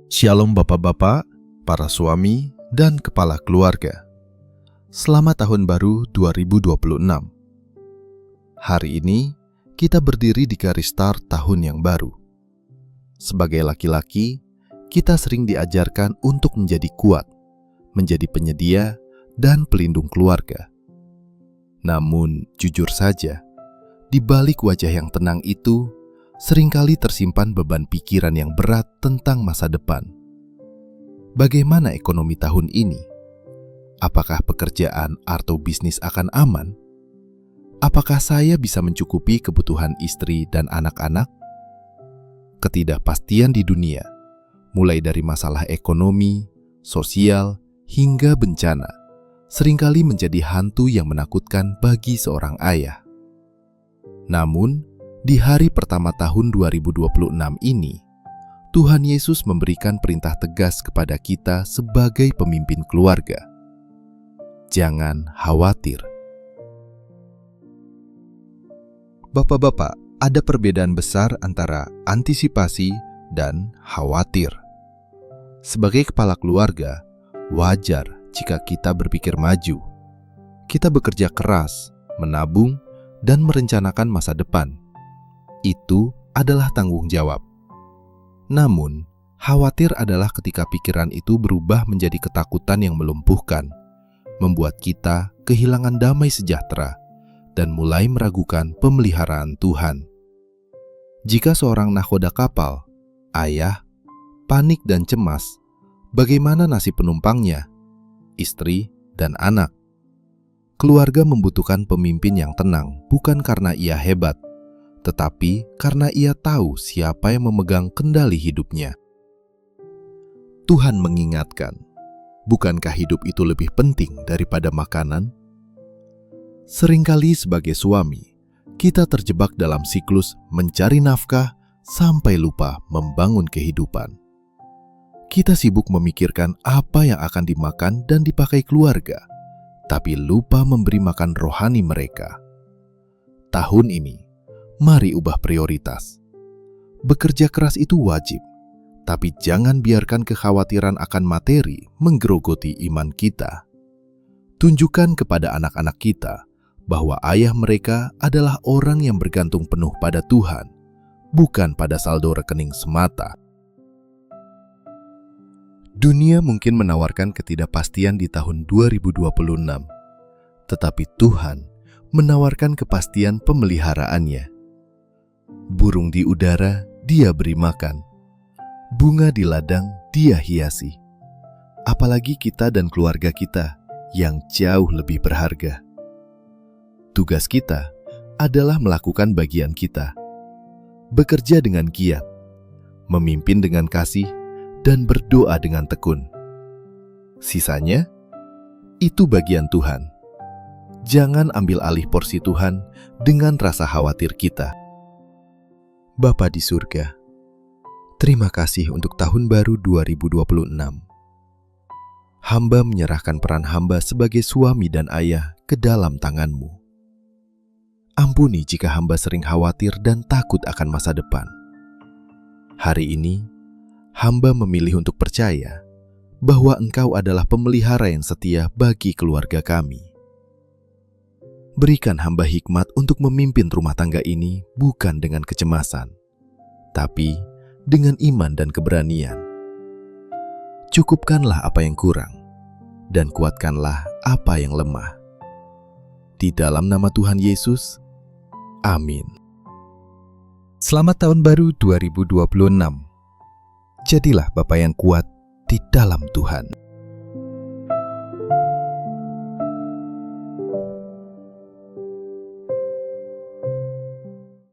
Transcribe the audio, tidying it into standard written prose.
Shalom Bapak-bapak, para suami, dan kepala keluarga. Selamat Tahun Baru 2026. Hari ini, kita berdiri di garis start tahun yang baru. Sebagai laki-laki, kita sering diajarkan untuk menjadi kuat, menjadi penyedia, dan pelindung keluarga. Namun, jujur saja, di balik wajah yang tenang itu, seringkali tersimpan beban pikiran yang berat tentang masa depan. Bagaimana ekonomi tahun ini? Apakah pekerjaan atau bisnis akan aman? Apakah saya bisa mencukupi kebutuhan istri dan anak-anak? Ketidakpastian di dunia, mulai dari masalah ekonomi, sosial, hingga bencana, seringkali menjadi hantu yang menakutkan bagi seorang ayah. Namun, di hari pertama tahun 2026 ini, Tuhan Yesus memberikan perintah tegas kepada kita sebagai pemimpin keluarga. Jangan khawatir. Bapak-bapak, ada perbedaan besar antara antisipasi dan khawatir. Sebagai kepala keluarga, wajar jika kita berpikir maju. Kita bekerja keras, menabung, dan merencanakan masa depan. Itu adalah tanggung jawab. Namun, khawatir adalah ketika pikiran itu berubah menjadi ketakutan yang melumpuhkan, membuat kita kehilangan damai sejahtera, dan mulai meragukan pemeliharaan Tuhan. Jika seorang nahkoda kapal, ayah, panik dan cemas, bagaimana nasib penumpangnya, istri, dan anak? Keluarga membutuhkan pemimpin yang tenang, bukan karena ia hebat, tetapi karena ia tahu siapa yang memegang kendali hidupnya. Tuhan mengingatkan, bukankah hidup itu lebih penting daripada makanan? Seringkali sebagai suami, kita terjebak dalam siklus mencari nafkah sampai lupa membangun kehidupan. Kita sibuk memikirkan apa yang akan dimakan dan dipakai keluarga, tapi lupa memberi makan rohani mereka. Tahun ini, mari ubah prioritas. Bekerja keras itu wajib, tapi jangan biarkan kekhawatiran akan materi menggerogoti iman kita. Tunjukkan kepada anak-anak kita bahwa ayah mereka adalah orang yang bergantung penuh pada Tuhan, bukan pada saldo rekening semata. Dunia mungkin menawarkan ketidakpastian di tahun 2026, tetapi Tuhan menawarkan kepastian pemeliharaannya. Burung di udara Dia beri makan, bunga di ladang Dia hiasi. Apalagi kita dan keluarga kita yang jauh lebih berharga. Tugas kita adalah melakukan bagian kita, bekerja dengan giat, memimpin dengan kasih, dan berdoa dengan tekun. Sisanya, itu bagian Tuhan. Jangan ambil alih porsi Tuhan dengan rasa khawatir kita. Bapa di surga, terima kasih untuk tahun baru 2026. Hamba menyerahkan peran hamba sebagai suami dan ayah ke dalam tangan-Mu. Ampuni jika hamba sering khawatir dan takut akan masa depan. Hari ini, hamba memilih untuk percaya bahwa Engkau adalah pemelihara yang setia bagi keluarga kami. Berikan hamba hikmat untuk memimpin rumah tangga ini bukan dengan kecemasan, tapi dengan iman dan keberanian. Cukupkanlah apa yang kurang, dan kuatkanlah apa yang lemah. Di dalam nama Tuhan Yesus, amin. Selamat Tahun Baru 2026. Jadilah Bapa yang kuat di dalam Tuhan.